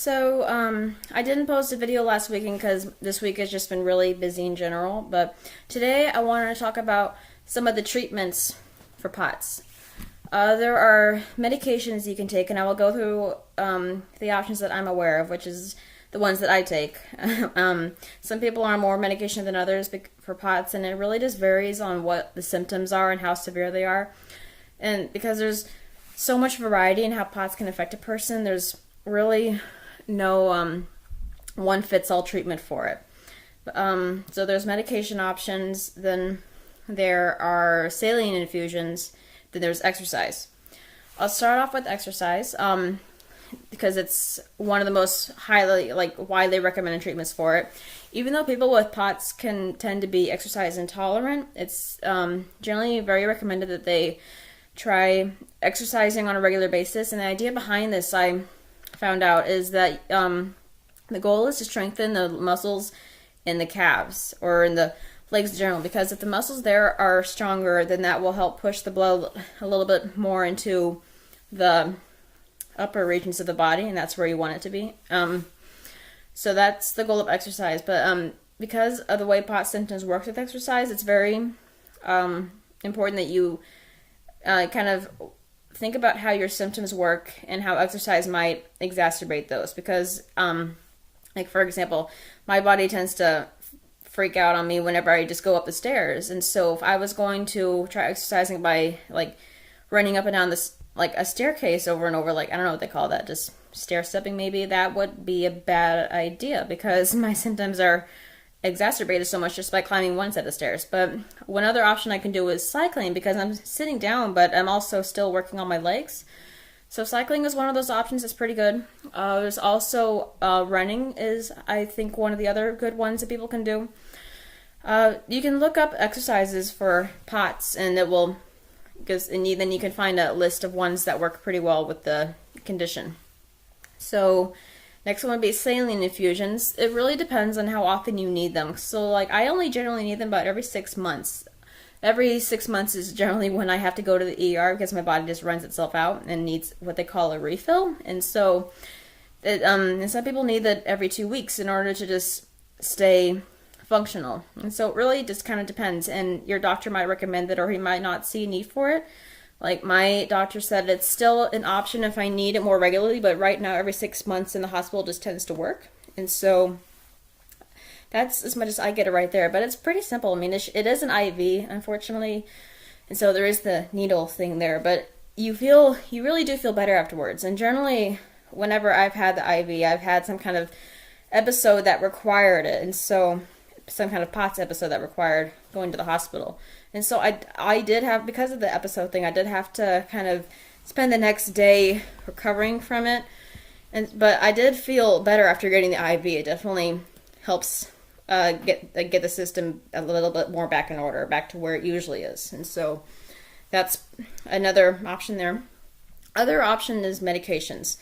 I didn't post a video last weekend because this week has just been really busy in general, but today I wanted to talk about some of the treatments for POTS. There are medications you can take, and I will go through the options that I'm aware of, which is the ones that I take. Some people are on more medication than others for POTS, and it really just varies on what the symptoms are and how severe they are. And because there's so much variety in how POTS can affect a person, there's really no one-fits-all treatment for it. So there's medication options, then there are saline infusions, then there's exercise. I'll start off with exercise because it's one of the most widely recommended treatments for it. Even though people with POTS can tend to be exercise intolerant, it's generally very recommended that they try exercising on a regular basis. And the idea behind this, I found out, is that the goal is to strengthen the muscles in the calves or in the legs in general, because if the muscles there are stronger, then that will help push the blood a little bit more into the upper regions of the body, and that's where you want it to be. So that's the goal of exercise. But because of the way POTS symptoms work with exercise, it's very important that you kind of think about how your symptoms work and how exercise might exacerbate those. Because, for example, my body tends to freak out on me whenever I just go up the stairs. And so if I was going to try exercising by running up and down this a staircase over and over, I don't know what they call that, just stair stepping maybe, that would be a bad idea because my symptoms are exacerbated so much just by climbing one set of stairs. But one other option I can do is cycling, because I'm sitting down but I'm also still working on my legs. So cycling is one of those options that's pretty good. There's also running is, I think, one of the other good ones that people can do. You can look up exercises for POTS, and then you can find a list of ones that work pretty well with the condition. So next one would be saline infusions. It really depends on how often you need them. So I only generally need them about every 6 months. Every 6 months is generally when I have to go to the ER because my body just runs itself out and needs what they call a refill. And so and some people need that every 2 weeks in order to just stay functional. And so it really just kind of depends, and your doctor might recommend it or he might not see a need for it. My doctor said it's still an option if I need it more regularly, but right now every 6 months in the hospital just tends to work. And so that's as much as I get it right there, but it's pretty simple. I mean, it is an IV, unfortunately, and so there is the needle thing there, but you really do feel better afterwards. And generally, whenever I've had the IV, I've had some kind of episode that required it, and so some kind of POTS episode that required going to the hospital. And so I did have, because of the episode thing, I did have to kind of spend the next day recovering from it. But I did feel better after getting the IV. It definitely helps get the system a little bit more back in order, back to where it usually is. And so that's another option there. Other option is medications.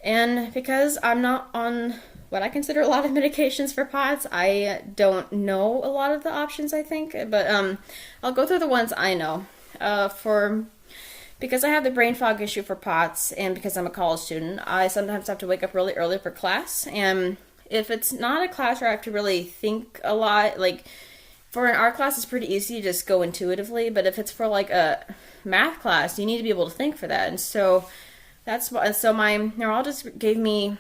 And because I'm not on what I consider a lot of medications for POTS, I don't know a lot of the options, I think. But I'll go through the ones I know. Because I have the brain fog issue for POTS, and because I'm a college student, I sometimes have to wake up really early for class. And if it's not a class where I have to really think a lot, for an art class, it's pretty easy to just go intuitively. But if it's for a math class, you need to be able to think for that. And so my neurologist gave me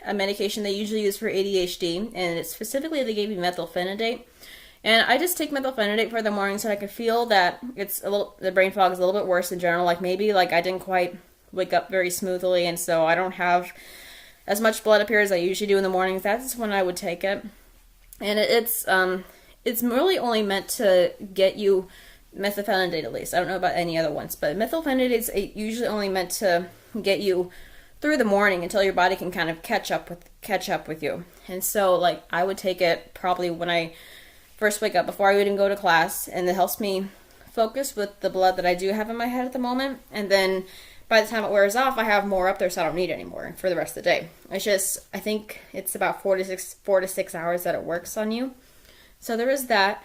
a medication they usually use for ADHD, and specifically they gave me methylphenidate. And I just take methylphenidate for the morning so I can feel that the brain fog is a little bit worse in general. Maybe I didn't quite wake up very smoothly, and so I don't have as much blood up here as I usually do in the mornings. That's when I would take it. And it's really only meant to get you methylphenidate, at least. I don't know about any other ones, but methylphenidate is usually only meant to get you through the morning until your body can kind of catch up with you. And so I would take it probably when I first wake up before I even go to class, and it helps me focus with the blood that I do have in my head at the moment. And then by the time it wears off, I have more up there, so I don't need it anymore for the rest of the day. It's just, I think it's about 4 to 6 hours that it works on you. So there is that.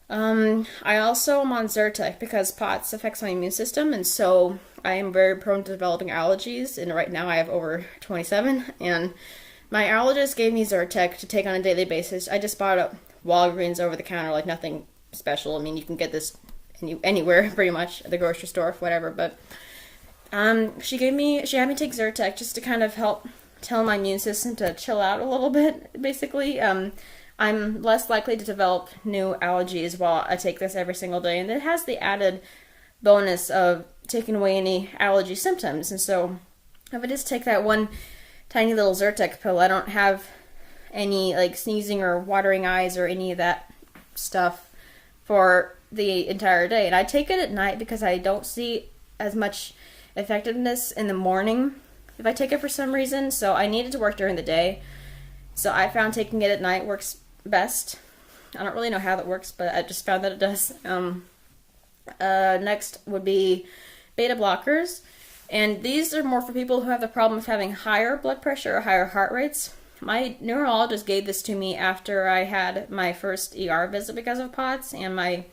I also am on Zyrtec because POTS affects my immune system, and so I am very prone to developing allergies, and right now I have over 27, and my allergist gave me Zyrtec to take on a daily basis. I just bought it at Walgreens over the counter, like nothing special. I mean, you can get this anywhere pretty much, at the grocery store, whatever, but she had me take Zyrtec just to kind of help tell my immune system to chill out a little bit, basically. I'm less likely to develop new allergies while I take this every single day, and it has the added bonus of taking away any allergy symptoms. And so if I just take that one tiny little Zyrtec pill, I don't have any like sneezing or watering eyes or any of that stuff for the entire day. And I take it at night because I don't see as much effectiveness in the morning if I take it for some reason. So I need it to work during the day. So I found taking it at night works best. I don't really know how that works, but I just found that it does. Next would be beta blockers. And these are more for people who have the problem of having higher blood pressure or higher heart rates. My neurologist gave this to me after I had my first ER visit because of POTS. And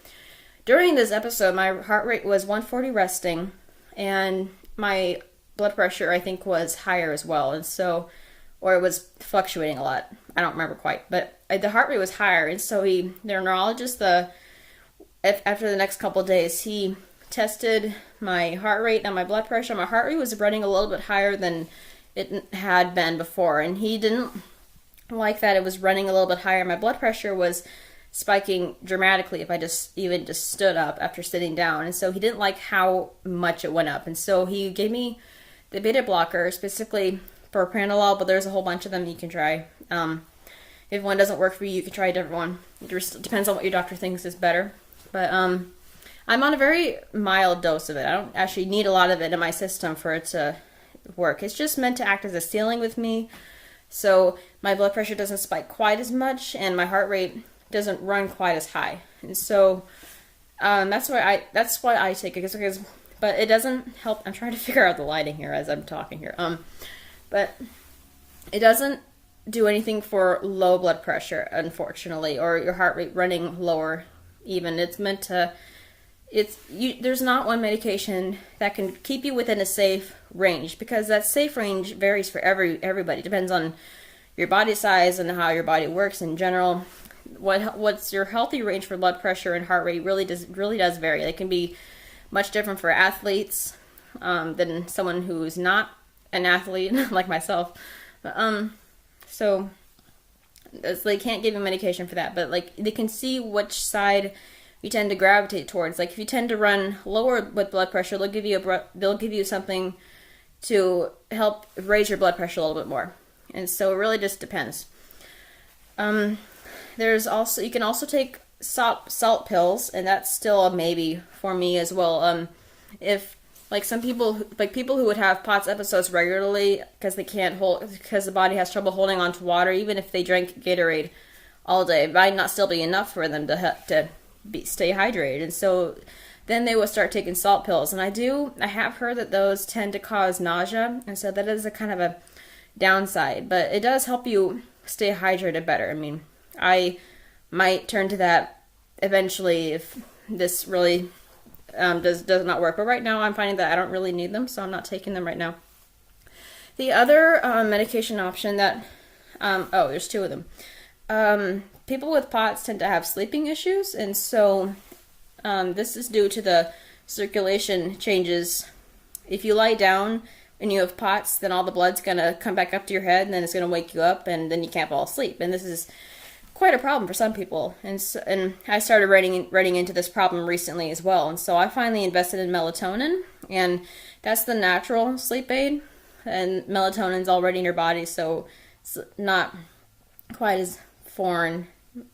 during this episode, my heart rate was 140 resting. And my blood pressure, I think, was higher as well. And so, or it was fluctuating a lot. I don't remember quite. But the heart rate was higher. And so the neurologist, after the next couple of days, he tested my heart rate and my blood pressure. My heart rate was running a little bit higher than it had been before, and he didn't like that it was running a little bit higher. My blood pressure was spiking dramatically if I just stood up after sitting down, and so he didn't like how much it went up. And so he gave me the beta blocker, specifically for propranolol, but there's a whole bunch of them you can try. If one doesn't work for you, you can try a different one. It just depends on what your doctor thinks is better. But I'm on a very mild dose of it. I don't actually need a lot of it in my system for it to work. It's just meant to act as a ceiling with me, so my blood pressure doesn't spike quite as much and my heart rate doesn't run quite as high. And so that's why I take it, but it doesn't help. I'm trying to figure out the lighting here as I'm talking here. But it doesn't do anything for low blood pressure, unfortunately, or your heart rate running lower even. It's meant to there's not one medication that can keep you within a safe range, because that safe range varies for everybody. It depends on your body size and how your body works in general. What's your healthy range for blood pressure and heart rate really does vary. It can be much different for athletes than someone who's not an athlete like myself. So they can't give you medication for that, but like they can see which side you tend to gravitate towards. Like if you tend to run lower with blood pressure, they'll give you something to help raise your blood pressure a little bit more. And so it really just depends. You can also take salt pills, and that's still a maybe for me as well. If like some people, like people who would have POTS episodes regularly because the body has trouble holding on to water, even if they drink Gatorade all day, it might not still be enough for them to stay hydrated. And so then they will start taking salt pills. And I have heard that those tend to cause nausea, and so that is a kind of a downside, but it does help you stay hydrated better. I mean, I might turn to that eventually if this really does not work, but right now I'm finding that I don't really need them, so I'm not taking them right now. The other medication option that there's two of them. People with POTS tend to have sleeping issues, and so this is due to the circulation changes. If you lie down and you have POTS, then all the blood's going to come back up to your head, and then it's going to wake you up, and then you can't fall asleep. And this is quite a problem for some people. And I started running into this problem recently as well. And so I finally invested in melatonin, and that's the natural sleep aid. And melatonin's already in your body, so it's not quite as foreign,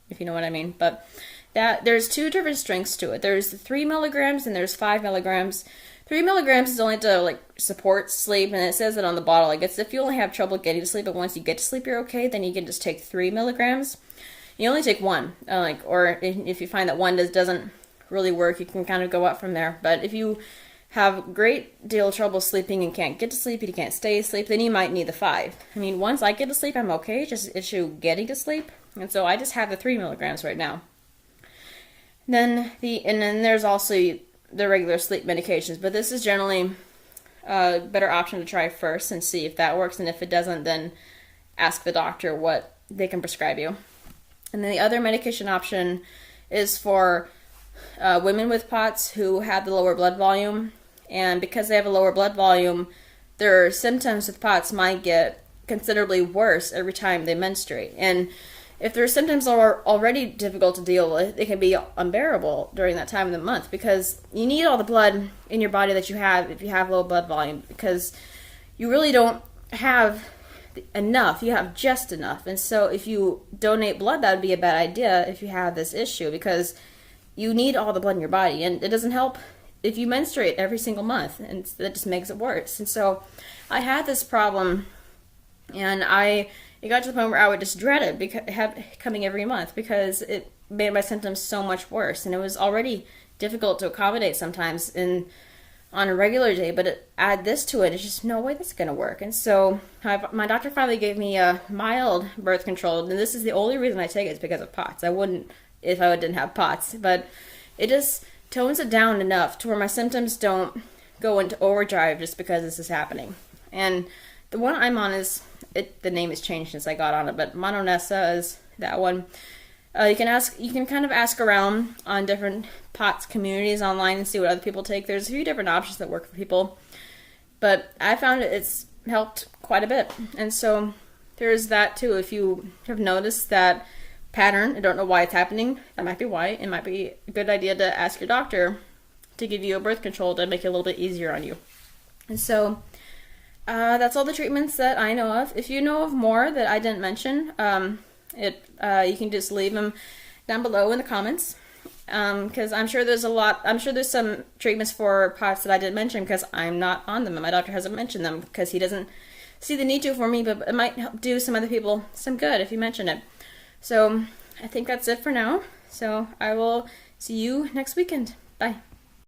if you know what I mean. But there's two different strengths to it. There's 3 milligrams and there's 5 milligrams. 3 milligrams is only to support sleep, and it says it on the bottle. It's if you only have trouble getting to sleep, but once you get to sleep you're okay, then you can just take 3 milligrams. You only take one, or if you find that one doesn't really work, you can kind of go up from there. But if you have great deal of trouble sleeping and can't get to sleep, you can't stay asleep, then you might need the 5. I mean, once I get to sleep, I'm okay. It's just issue getting to sleep, and so I just have the 3 milligrams right now. Then there's also the regular sleep medications, but this is generally a better option to try first and see if that works. And if it doesn't, then ask the doctor what they can prescribe you. And then the other medication option is for women with POTS who have the lower blood volume. And because they have a lower blood volume, their symptoms with POTS might get considerably worse every time they menstruate. And if their symptoms are already difficult to deal with, it can be unbearable during that time of the month, because you need all the blood in your body that you have if you have low blood volume, because you really don't have enough. You have just enough. And so if you donate blood, that would be a bad idea if you have this issue, because you need all the blood in your body. And it doesn't help if you menstruate every single month, and that just makes it worse. And so I had this problem, and it got to the point where I would just dread it coming every month, because it made my symptoms so much worse. And it was already difficult to accommodate sometimes on a regular day, but add this to it, it's just no way that's going to work. And so my doctor finally gave me a mild birth control, and this is the only reason I take it is because of POTS. I wouldn't if I didn't have POTS, but it just tones it down enough to where my symptoms don't go into overdrive just because this is happening. And the one I'm on the name has changed since I got on it, but Mononessa is that one. You can kind of ask around on different POTS communities online and see what other people take. There's a few different options that work for people, but I found it's helped quite a bit. And so there's that too. If you have noticed that pattern, I don't know why it's happening, that might be why. It might be a good idea to ask your doctor to give you a birth control to make it a little bit easier on you. And so that's all the treatments that I know of. If you know of more that I didn't mention, you can just leave them down below in the comments, because I'm sure there's some treatments for POTS that I didn't mention because I'm not on them and my doctor hasn't mentioned them because he doesn't see the need to for me, but it might help do some other people some good if you mention it. So I think that's it for now. So I will see you next weekend. Bye.